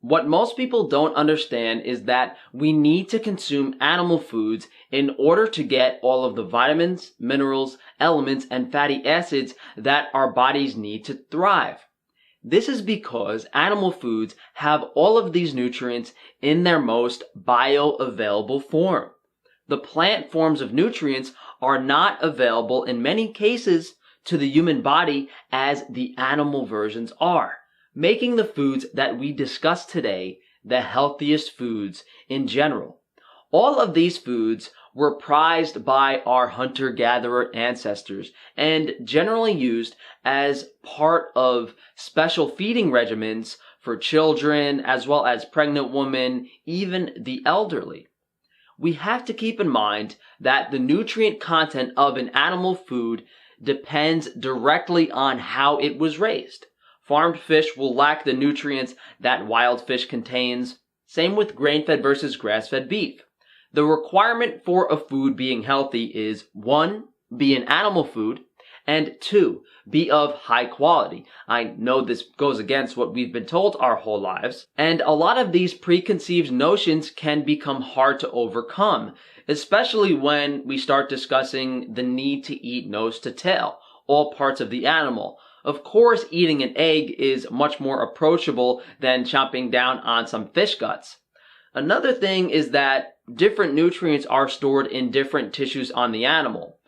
What most people don't understand is that we need to consume animal foods in order to get all of the vitamins, minerals, elements, and fatty acids that our bodies need to thrive. This is because animal foods have all of these nutrients in their most bioavailable form. The plant forms of nutrients are not available in many cases to the human body as the animal versions are, making the foods that we discuss today the healthiest foods in general. All of these foods were prized by our hunter-gatherer ancestors and generally used as part of special feeding regimens for children as well as pregnant women, even the elderly. We have to keep in mind that the nutrient content of an animal food depends directly on how it was raised. Farmed fish will lack the nutrients that wild fish contains. Same with grain-fed versus grass-fed beef. The requirement for a food being healthy is 1. Be an animal food, and 2. Be of high quality. I know this goes against what we've been told our whole lives, and a lot of these preconceived notions can become hard to overcome, especially when we start discussing the need to eat nose to tail, all parts of the animal. Of course, eating an egg is much more approachable than chomping down on some fish guts. Another thing is that different nutrients are stored in different tissues on the animal.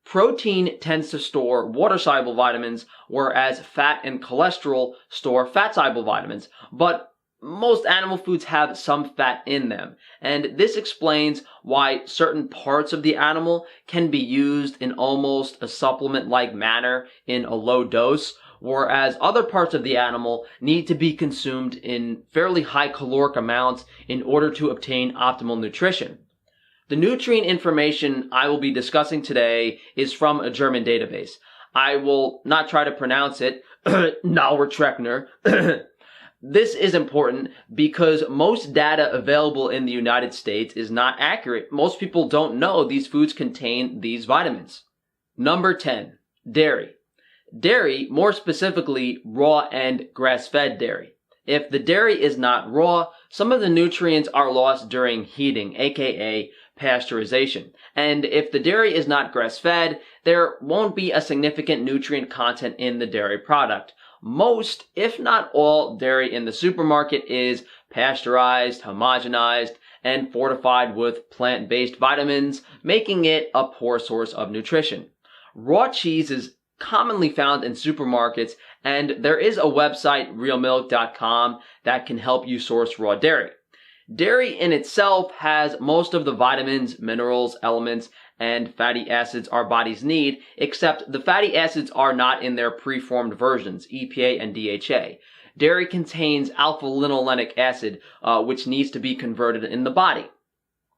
Protein tends to store water-soluble vitamins, whereas fat and cholesterol store fat-soluble vitamins. But most animal foods have some fat in them, and this explains why certain parts of the animal can be used in almost a supplement-like manner in a low dose, whereas other parts of the animal need to be consumed in fairly high caloric amounts in order to obtain optimal nutrition. The nutrient information I will be discussing today is from a German database. I will not try to pronounce it, Nauertreckner. This is important because most data available in the United States is not accurate. Most people don't know these foods contain these vitamins. Number 10, dairy. Dairy, more specifically raw and grass-fed dairy. If the dairy is not raw, some of the nutrients are lost during heating, aka pasteurization. And if the dairy is not grass-fed, there won't be a significant nutrient content in the dairy product. Most, if not all, dairy in the supermarket is pasteurized, homogenized, and fortified with plant-based vitamins, making it a poor source of nutrition. Raw cheese is commonly found in supermarkets, and there is a website, realmilk.com, that can help you source raw dairy. Dairy in itself has most of the vitamins, minerals, elements, and fatty acids our bodies need, except the fatty acids are not in their preformed versions, EPA and DHA. Dairy contains alpha-linolenic acid, which needs to be converted in the body.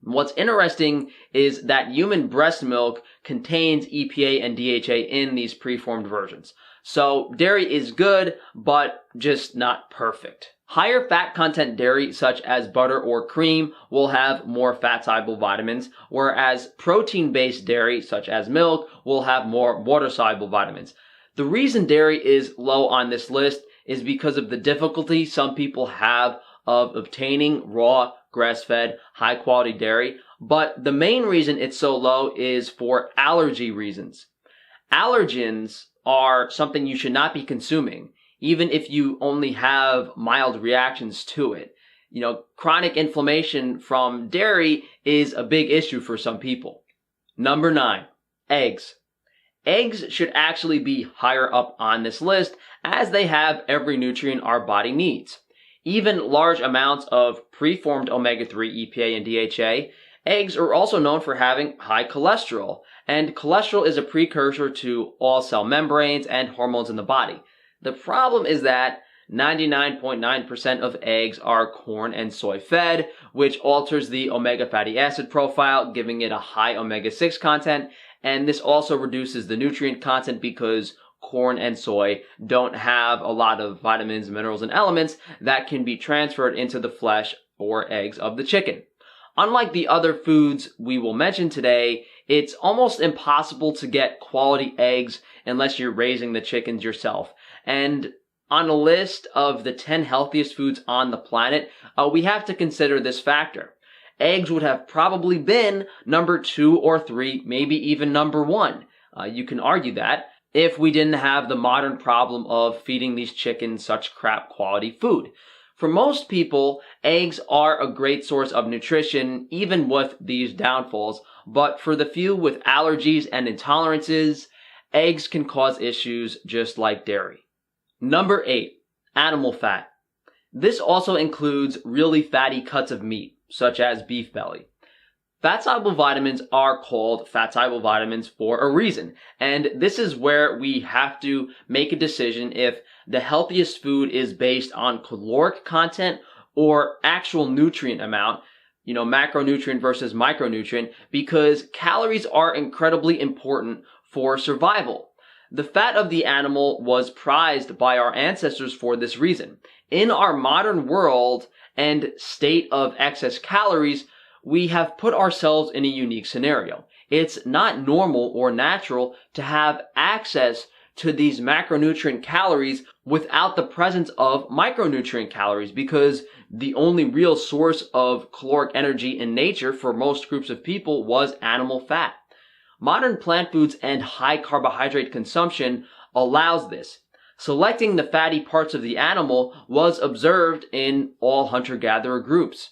What's interesting is that human breast milk contains EPA and DHA in these preformed versions. So dairy is good, but just not perfect. Higher fat content dairy, such as butter or cream, will have more fat-soluble vitamins, whereas protein-based dairy, such as milk, will have more water-soluble vitamins. The reason dairy is low on this list is because of the difficulty some people have of obtaining raw, grass-fed, high-quality dairy, but the main reason it's so low is for allergy reasons. Allergens are something you should not be consuming, even if you only have mild reactions to it. Chronic inflammation from dairy is a big issue for some people. Number 9, eggs. Eggs should actually be higher up on this list as they have every nutrient our body needs. Even large amounts of preformed omega-3, EPA, and DHA, eggs are also known for having high cholesterol, and cholesterol is a precursor to all cell membranes and hormones in the body. The problem is that 99.9% of eggs are corn and soy fed, which alters the omega fatty acid profile, giving it a high omega-6 content, and this also reduces the nutrient content because corn and soy don't have a lot of vitamins, minerals, and elements that can be transferred into the flesh or eggs of the chicken. Unlike the other foods we will mention today, it's almost impossible to get quality eggs unless you're raising the chickens yourself. And On a list of the 10 healthiest foods on the planet, we have to consider this factor. Eggs would have probably been number 2 or 3, maybe even number 1. You can argue that if we didn't have the modern problem of feeding these chickens such crap quality food. For most people, eggs are a great source of nutrition, even with these downfalls. But for the few with allergies and intolerances, eggs can cause issues just like dairy. Number 8, animal fat. This also includes really fatty cuts of meat, such as beef belly. Fat-soluble vitamins are called fat-soluble vitamins for a reason, and this is where we have to make a decision if the healthiest food is based on caloric content or actual nutrient amount, macronutrient versus micronutrient, because calories are incredibly important for survival. The fat of the animal was prized by our ancestors for this reason. In our modern world and state of excess calories, we have put ourselves in a unique scenario. It's not normal or natural to have access to these macronutrient calories without the presence of micronutrient calories, because the only real source of caloric energy in nature for most groups of people was animal fat. Modern plant foods and high carbohydrate consumption allows this. Selecting the fatty parts of the animal was observed in all hunter-gatherer groups.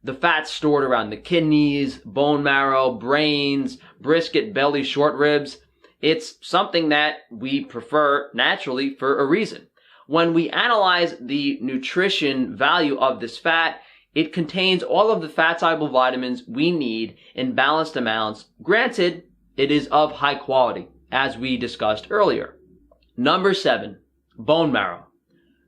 The fats stored around the kidneys, bone marrow, brains, brisket, belly, short ribs, it's something that we prefer naturally for a reason. When we analyze the nutrition value of this fat, it contains all of the fat-soluble vitamins we need in balanced amounts. Granted, it is of high quality, as we discussed earlier. Number 7, bone marrow.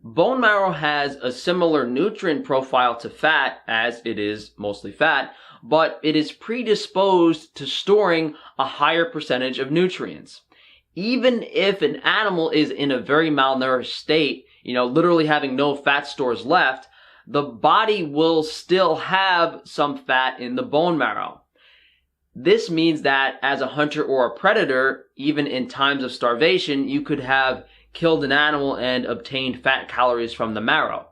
Bone marrow has a similar nutrient profile to fat, as it is mostly fat, but it is predisposed to storing a higher percentage of nutrients. Even if an animal is in a very malnourished state, literally having no fat stores left, the body will still have some fat in the bone marrow. This means that as a hunter or a predator, even in times of starvation, you could have killed an animal and obtained fat calories from the marrow.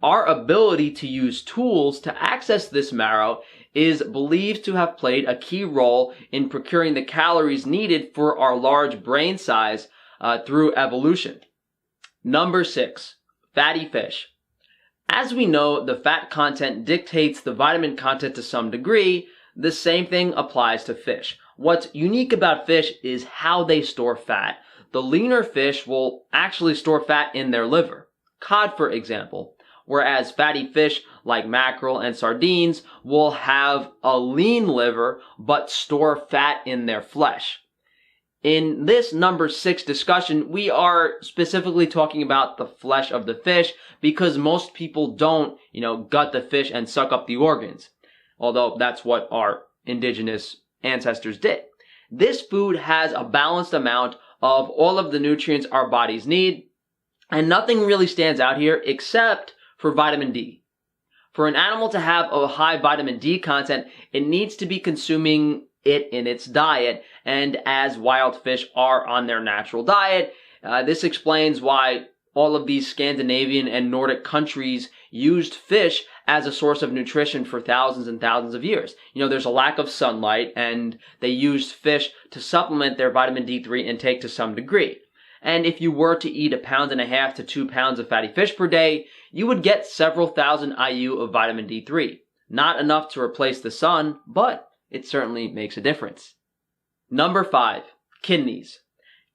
Our ability to use tools to access this marrow is believed to have played a key role in procuring the calories needed for our large brain size through evolution. Number 6, fatty fish. As we know, the fat content dictates the vitamin content to some degree. The same thing applies to fish. What's unique about fish is how they store fat. The leaner fish will actually store fat in their liver. Cod, for example. Whereas fatty fish like mackerel and sardines will have a lean liver but store fat in their flesh. In this number 6 discussion, we are specifically talking about the flesh of the fish because most people don't, gut the fish and suck up the organs. Although that's what our indigenous ancestors did. This food has a balanced amount of all of the nutrients our bodies need, and nothing really stands out here except for vitamin D. For an animal to have a high vitamin D content, it needs to be consuming it in its diet, and as wild fish are on their natural diet, this explains why all of these Scandinavian and Nordic countries used fish as a source of nutrition for thousands and thousands of years. There's a lack of sunlight, and they used fish to supplement their vitamin D3 intake to some degree. And if you were to eat 1.5 pounds to 2 pounds of fatty fish per day, you would get several thousand IU of vitamin D3. Not enough to replace the sun, but it certainly makes a difference. Number 5, kidneys.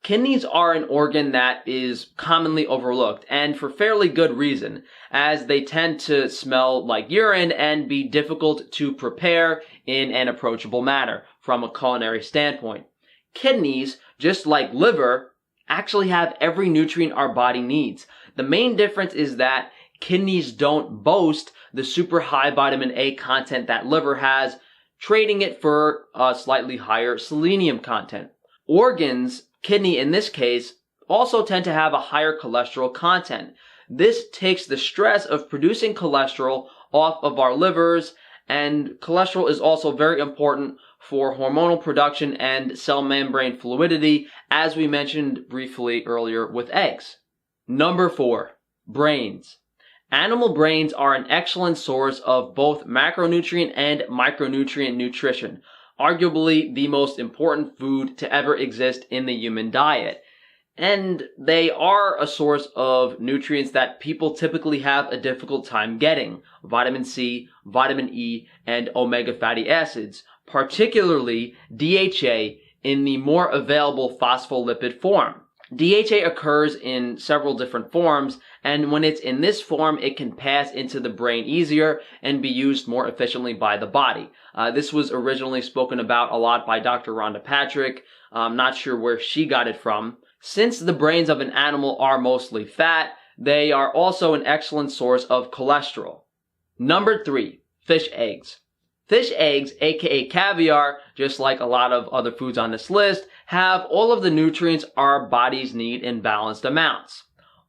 Kidneys are an organ that is commonly overlooked, and for fairly good reason, as they tend to smell like urine and be difficult to prepare in an approachable manner from a culinary standpoint. Kidneys, just like liver, actually have every nutrient our body needs. The main difference is that kidneys don't boast the super high vitamin A content that liver has, trading it for a slightly higher selenium content. Organs, kidney in this case, also tend to have a higher cholesterol content. This takes the stress of producing cholesterol off of our livers, and cholesterol is also very important for hormonal production and cell membrane fluidity, as we mentioned briefly earlier with eggs. Number 4, brains. Animal brains are an excellent source of both macronutrient and micronutrient nutrition, arguably the most important food to ever exist in the human diet. And they are a source of nutrients that people typically have a difficult time getting: vitamin C, vitamin E, and omega fatty acids, particularly DHA in the more available phospholipid form. DHA occurs in several different forms, and when it's in this form, it can pass into the brain easier and be used more efficiently by the body. This was originally spoken about a lot by Dr. Rhonda Patrick. I'm not sure where she got it from. Since the brains of an animal are mostly fat, they are also an excellent source of cholesterol. Number 3, fish eggs. Fish eggs, aka caviar, just like a lot of other foods on this list, have all of the nutrients our bodies need in balanced amounts.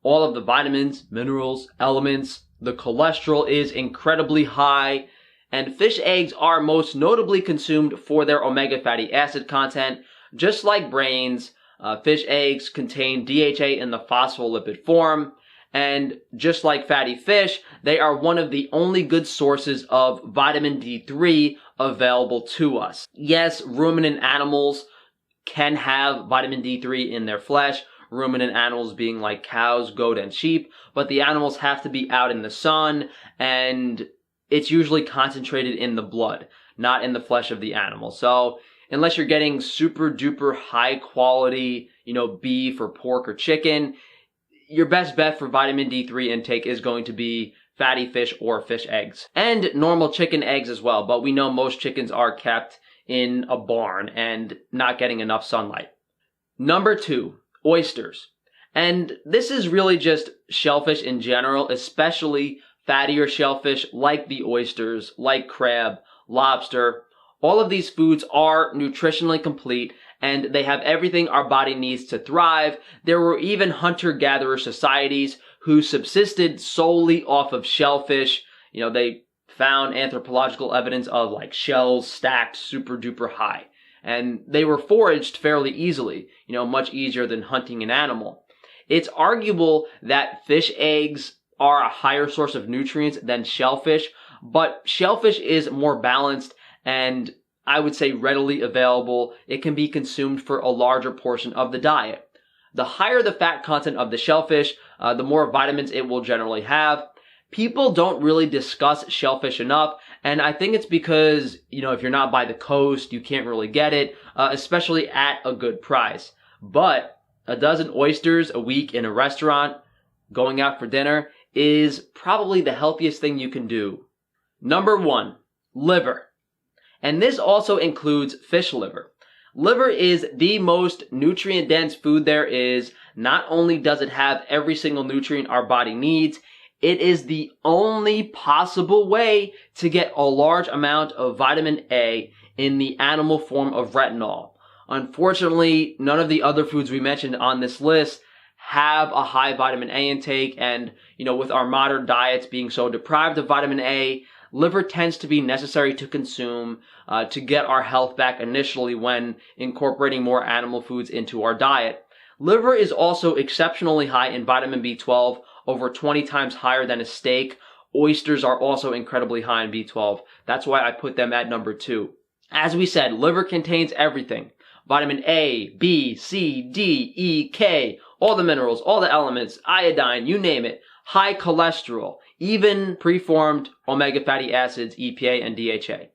All of the vitamins, minerals, elements, the cholesterol is incredibly high, and fish eggs are most notably consumed for their omega fatty acid content. Just like brains, fish eggs contain DHA in the phospholipid form, and just like fatty fish, they are one of the only good sources of vitamin D3 available to us. Yes, ruminant animals can have vitamin D3 in their flesh, ruminant animals being like cows, goat, and sheep, but the animals have to be out in the sun, and it's usually concentrated in the blood, not in the flesh of the animal. So unless you're getting super duper high quality, beef or pork or chicken, your best bet for vitamin D3 intake is going to be fatty fish or fish eggs. And normal chicken eggs as well, but we know most chickens are kept in a barn and not getting enough sunlight. Number 2, oysters. And this is really just shellfish in general, especially fattier shellfish like the oysters, like crab, lobster. All of these foods are nutritionally complete, and they have everything our body needs to thrive. There were even hunter-gatherer societies who subsisted solely off of shellfish. They found anthropological evidence of like shells stacked super duper high, and they were foraged fairly easily, much easier than hunting an animal. It's arguable that fish eggs are a higher source of nutrients than shellfish, but shellfish is more balanced and I would say readily available. It can be consumed for a larger portion of the diet. The higher the fat content of the shellfish, the more vitamins it will generally have. People don't really discuss shellfish enough, and I think it's because, if you're not by the coast, you can't really get it, especially at a good price. But a dozen oysters a week in a restaurant, going out for dinner, is probably the healthiest thing you can do. Number 1, liver. And this also includes fish liver. Liver is the most nutrient-dense food there is. Not only does it have every single nutrient our body needs, it is the only possible way to get a large amount of vitamin A in the animal form of retinol. Unfortunately, none of the other foods we mentioned on this list have a high vitamin A intake, and, with our modern diets being so deprived of vitamin A, liver tends to be necessary to consume to get our health back initially when incorporating more animal foods into our diet. Liver is also exceptionally high in vitamin B12, over 20 times higher than a steak. Oysters are also incredibly high in B12. That's why I put them at number 2. As we said, liver contains everything. Vitamin A, B, C, D, E, K, all the minerals, all the elements, iodine, you name it. High cholesterol, even preformed omega fatty acids, EPA and DHA.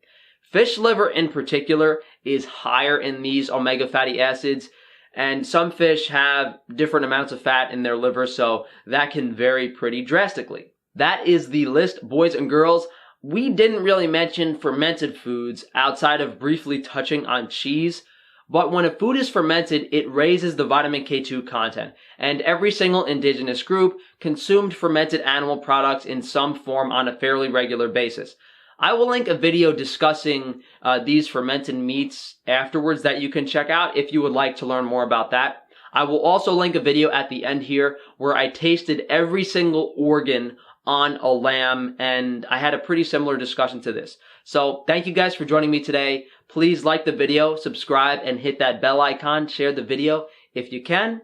Fish liver in particular is higher in these omega fatty acids, and some fish have different amounts of fat in their liver, so that can vary pretty drastically. That is the list, boys and girls. We didn't really mention fermented foods outside of briefly touching on cheese. But when a food is fermented, it raises the vitamin K2 content, and every single indigenous group consumed fermented animal products in some form on a fairly regular basis. I will link a video discussing these fermented meats afterwards that you can check out if you would like to learn more about that. I will also link a video at the end here where I tasted every single organ on a lamb, and I had a pretty similar discussion to this. So thank you guys for joining me today. Please like the video, subscribe, and hit that bell icon. Share the video if you can.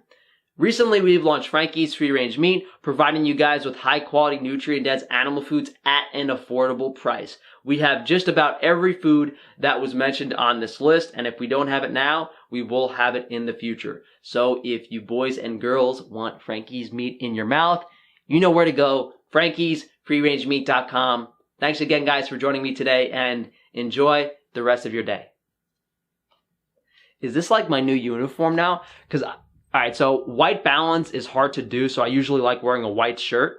Recently, we've launched Frankie's Free Range Meat, providing you guys with high quality, nutrient dense animal foods at an affordable price. We have just about every food that was mentioned on this list, and if we don't have it now, we will have it in the future. So if you boys and girls want Frankie's meat in your mouth, you know where to go, frankiesfreerangemeat.com. Thanks again, guys, for joining me today, and enjoy the rest of your day. Is this like my new uniform now? Because alright, so white balance is hard to do, so I usually like wearing a white shirt.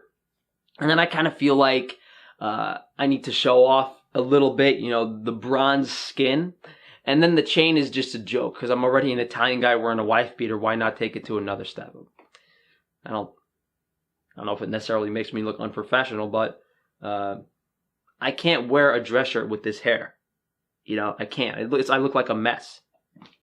And then I kind of feel like I need to show off a little bit, you know, the bronze skin. And then the chain is just a joke, because I'm already an Italian guy wearing a wife beater. Why not take it to another step? I don't know if it necessarily makes me look unprofessional, but I can't wear a dress shirt with this hair. You know, I can't. I look like a mess.